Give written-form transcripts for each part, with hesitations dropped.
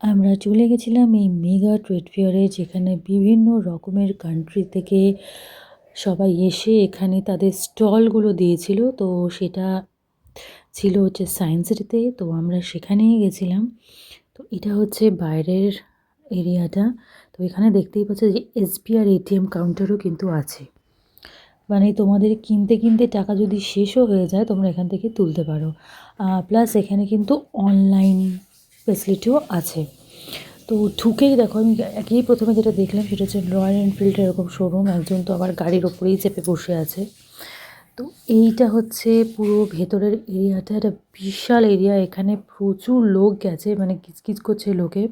আমরা চলে গেছিলাম এই মেগা ট্রেড ফেয়ারে, যেখানে বিভিন্ন রকমের কান্ট্রি থেকে সবাই এসে এখানে তাদের স্টলগুলো দিয়েছিল। তো সেটা ছিল হচ্ছে সায়েন্স সিটিতে, তো আমরা সেখানেই গেছিলাম। তো এটা হচ্ছে বাইরের এরিয়াটা। তো এখানে দেখতেই পাচ্ছ যে এসবিআর এটিএম কাউন্টারও কিন্তু আছে। মানে তোমাদের কিনতে কিনতে টাকা যদি শেষও হয়ে যায়, তোমরা এখান থেকে তুলতে পারো। প্লাস এখানে কিন্তু অনলাইন ফেসিলিটিও আছে। তো ঢুকেই দেখো, আমি একেই প্রথমে যেটা দেখলাম সেটা হচ্ছে রয়্যাল এনফিল্ডের এরকম শোরুম। একজন তো আবার গাড়ির ওপরেই চেপে বসে আছে। তো এইটা হচ্ছে পুরো ভেতরের এরিয়াটা, একটা বিশাল এরিয়া। এখানে প্রচুর লোক গেছে, মানে কিচকিচ করছে লোকে।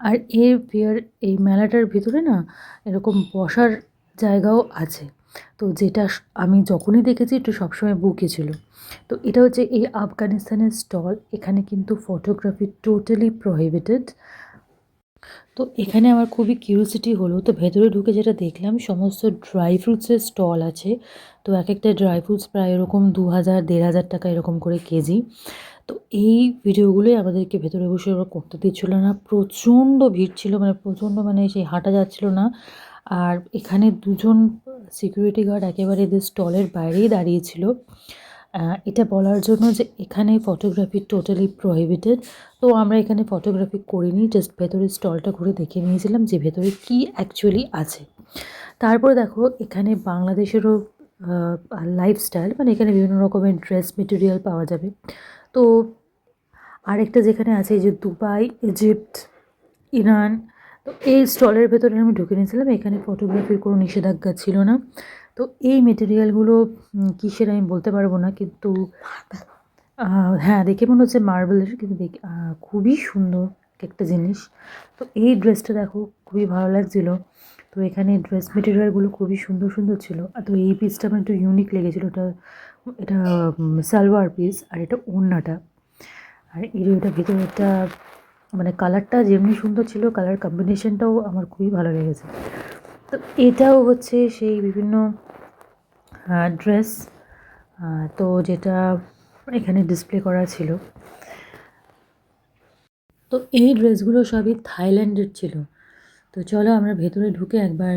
আর এই মেলাটার ভিতরে না এরকম বসার জায়গাও আছে। তো যেটা আমি যখনই দেখেছি একটু সবসময় বুকই ছিল। তো এটা হচ্ছে এই আফগানিস্তানের স্টল। এখানে কিন্তু ফটোগ্রাফি টোটালি প্রহিবিটেড। তো এখানে আমার খুবই কিউরিওসিটি হলো। তো ভেতরে ঢুকে যেটা দেখলাম, সমস্ত ড্রাই ফ্রুটসের স্টল আছে। তো এক একটা ড্রাই ফ্রুটস প্রায় এরকম 2000 1500 টাকা এরকম করে কেজি। তো এই ভিডিওগুলোই আমাদেরকে ভেতরে বসে ওরা করতে দিচ্ছিল না। প্রচণ্ড ভিড় ছিল, মানে প্রচণ্ড, মানে সেই হাঁটা যাচ্ছিল না। আর এখানে দুজন সিকিউরিটি গার্ড একেবারে এদের স্টলের বাইরেই দাঁড়িয়েছিল, এটা বলার জন্য যে এখানে ফটোগ্রাফি টোটালি প্রহিবিটেড। তো আমরা এখানে ফটোগ্রাফি করিনি, জাস্ট ভেতরের স্টলটা ঘুরে দেখে নিয়েছিলাম যে ভেতরে কী অ্যাকচুয়ালি আছে। তারপরে দেখো এখানে বাংলাদেশেরও লাইফস্টাইল, মানে এখানে বিভিন্ন রকমের ড্রেস মেটেরিয়াল পাওয়া যাবে। তো আরেকটা যেখানে আছে এই যে দুবাই, ইজিপ্ট, ইরান। তো এই স্টলের ভেতরে আমি ঢুকে নিয়েছিলাম। এখানে ফটোগ্রাফির কোনো নিষেধাজ্ঞা ছিল না। তো এই মেটেরিয়ালগুলো কিসের আমি বলতে পারবো না, কিন্তু হ্যাঁ, দেখে মনে হচ্ছে মার্বেলের, কিন্তু দেখে খুবই সুন্দর একটা জিনিস। তো এই ড্রেসটা দেখো খুবই ভালো লাগছিলো। তো এখানে ড্রেস মেটেরিয়ালগুলো খুবই সুন্দর সুন্দর ছিল। তো এই পিসটা আমার একটু ইউনিক লেগেছিলো। এটা সালোয়ার পিস, আর এটা ওড়নাটা। আর এর ভিতরে একটা, মানে কালারটা যেমনি সুন্দর ছিল, কালার কম্বিনেশনটাও আমার খুবই ভালো লেগেছে। তো এটাও হচ্ছে সেই বিভিন্ন ড্রেস, তো যেটা এখানে ডিসপ্লে করা ছিল। তো এই ড্রেসগুলো সবই থাইল্যান্ডের ছিল। তো চলো আমরা ভেতরে ঢুকে একবার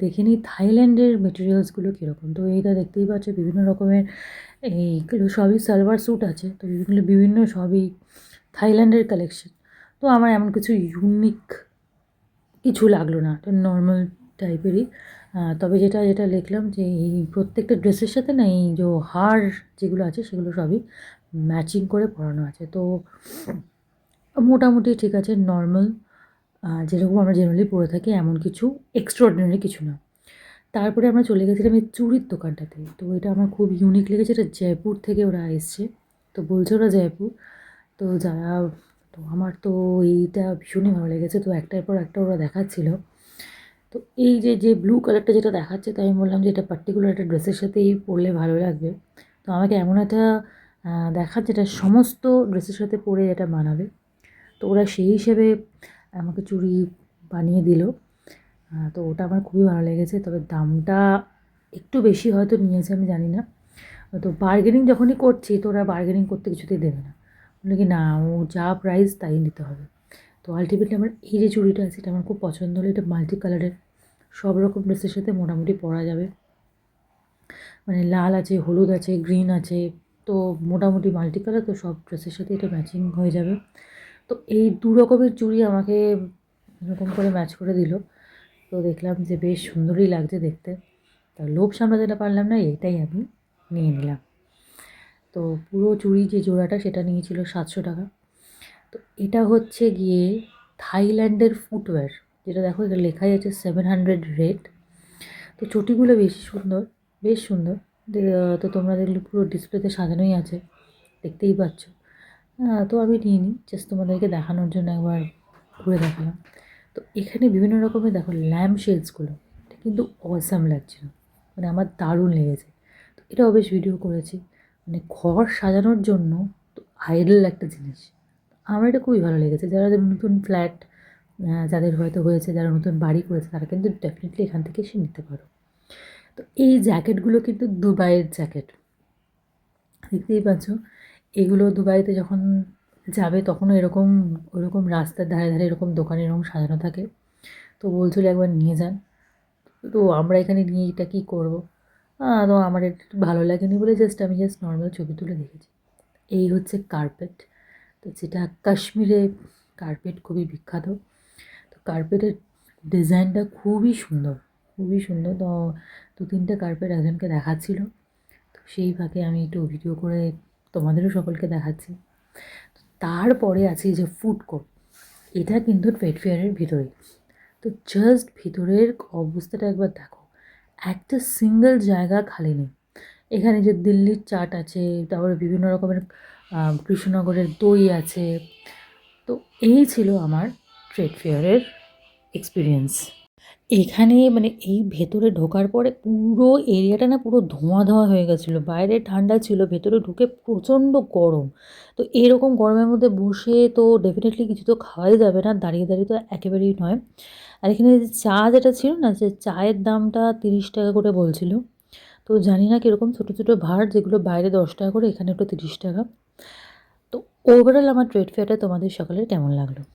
দেখে নিই থাইল্যান্ডের মেটেরিয়ালসগুলো কীরকম। তো এইটা দেখতেই পাচ্ছ বিভিন্ন রকমের, এইগুলো সবই সালোয়ার স্যুট আছে। তো এইগুলো বিভিন্ন সবই থাইল্যান্ডের কালেকশন। তো আমার এমন কিছু ইউনিক কিছু লাগলো না, এটা নর্মাল টাইপেরই। তবে যেটা যেটা দেখলাম যে এই প্রত্যেকটা ড্রেসের সাথে না এই যে হার যেগুলো আছে সেগুলো সবই ম্যাচিং করে পরানো আছে। তো মোটামুটি ঠিক আছে, নর্মাল যেরকম আমরা জেনারেলি পরে থাকি, এমন কিছু এক্সট্রাঅর্ডিনারি কিছু না। তারপরে আমরা চলে গেছিলাম এই চুড়ির দোকানটাতে। তো এটা আমার খুব ইউনিক লেগেছে, এটা জয়পুর থেকে ওরা এসছে। তো বলছে ওরা জয়পুর। তো যারা, তো আমার তো এইটা ভীষণই ভালো লেগেছে। তো একটার পর একটা ওরা দেখাচ্ছিল। তো এই যে যে ব্লু কালারটা যেটা দেখাচ্ছে, তো আমি বললাম যে এটা পার্টিকুলার একটা ড্রেসের সাথেই পরলে ভালো লাগবে। তো আমাকে এমন একটা দেখাচ্ছে যেটা সমস্ত ড্রেসের সাথে পরে এটা মানাবে। তো ওরা সেই হিসেবে আমাকে চুড়ি বানিয়ে দিল। তো ওটা আমার খুবই ভালো লেগেছে। তবে দামটা একটু বেশি হয়তো নিয়েছে, আমি জানি না। তো বার্গেনিং যখনই করছি, তো ওরা বার্গেনিং করতে কিছুতেই দেবে না, বলে কি না ও যা প্রাইস তাই নিতে হবে। তো আলটিমেটলি আমার এই যে চুড়িটা আছে এটা আমার খুব পছন্দ হলো। এটা মাল্টি কালারের, সব রকম ড্রেসের সাথে মোটামুটি পরা যাবে। মানে লাল আছে, হলুদ আছে, গ্রিন আছে। তো মোটামুটি মাল্টি কালার, তো সব ড্রেসের সাথে এটা ম্যাচিং হয়ে যাবে। তো এই দু রকমের চুড়ি আমাকে এরকম করে ম্যাচ করে দিল। তো দেখলাম যে বেশ সুন্দরই লাগছে দেখতে। তা লোভ সামলাতে পারলাম না, এটাই আমি নিয়ে নিলাম। তো পুরো চুড়ি যে জোড়াটা সেটা নিয়েছিল 700 টাকা। তো এটা হচ্ছে গিয়ে থাইল্যান্ডের ফুটওয়্যার, যেটা দেখো এটা লেখাই আছে 700 রেট। তো চটিগুলো বেশি সুন্দর, বেশ সুন্দর। তো তোমরা দেখলে পুরো ডিসপ্লেতে সাজানোই আছে, দেখতেই পাচ্ছ। তো আমি নিয়ে নিই, জাস্ট তোমাদেরকে দেখানোর জন্য একবার ঘুরে দেখালাম। তো এখানে বিভিন্ন রকমের দেখো ল্যাম্প শেডসগুলো, এটা কিন্তু অসাম লাগছিল, মানে আমার দারুণ লেগেছে। তো এটাও বেশ ভিডিও করেছি, মানে ঘর সাজানোর জন্য তো আইডল একটা জিনিস। আমার এটা খুবই ভালো লেগেছে। যারা নতুন ফ্ল্যাট, যাদের হয়তো হয়েছে, যারা নতুন বাড়ি করেছে, তারা কিন্তু ডেফিনেটলি এখান থেকে এসে নিতে পারো। তো এই জ্যাকেটগুলো কিন্তু দুবাইয়ের জ্যাকেট, দেখতেই পাচ্ছ। এগুলো দুবাইতে যখন যাবে তখনও এরকম ওরকম রাস্তার ধারে ধারে এরকম দোকান এরকম সাজানো থাকে। তো বলছিল একবার নিয়ে যান। তো আমরা এখানে নিয়ে এটা কী করবো? তো আমার এটা একটু ভালো লাগেনি বলে আমি জাস্ট নর্মাল ছবি তুলে দেখেছি। এই হচ্ছে কার্পেট। তো যেটা কাশ্মীরে কার্পেট খুবই বিখ্যাত। তো কার্পেটের ডিজাইনটা খুবই সুন্দর, খুবই সুন্দর। তো ২-৩টে কার্পেট একজনকে দেখাচ্ছিল। তো সেই ফাঁকে আমি একটু ভিডিও করে তোমাদেরও সকলকে দেখাচ্ছি। তারপরে আছে এই যে ফুড কোর্ট। এটা কিন্তু ট্রেড ফেয়ারের ভিতরেই। তো জাস্ট ভিতরের অবস্থাটা একবার দেখো। একটা সিঙ্গেল জায়গা খালি নেই। এখানে যে দিল্লির চাট আছে, তারপরে বিভিন্ন রকমের কৃষ্ণনগরের দই আছে। তো এই ছিল আমার ট্রেড ফেয়ারের এক্সপিরিয়েন্স। এখানে মানে এই ভেতরে ঢোকার পরে পুরো এরিয়াটা না পুরো ধোঁয়া ধোঁয়া হয়ে গেছিলো। বাইরে ঠান্ডা ছিল, ভেতরে ঢুকে প্রচণ্ড গরম। তো এরকম গরমের মধ্যে বসে তো ডেফিনেটলি কিছু তো খাওয়াই যাবে না, দাঁড়িয়ে দাঁড়িয়ে তো একেবারেই নয়। আর এখানে যে চা যেটা ছিল না, যে চায়ের দামটা 30 টাকা করে বলছিল। তো জানি না কীরকম, ছোটো ছোটো ভাঁড় যেগুলো বাইরে 10 টাকা করে, এখানে একটু 30 টাকা। তো ওভারঅল আমার ট্রেড ফেয়ারটা তোমাদের সকলের কেমন লাগলো?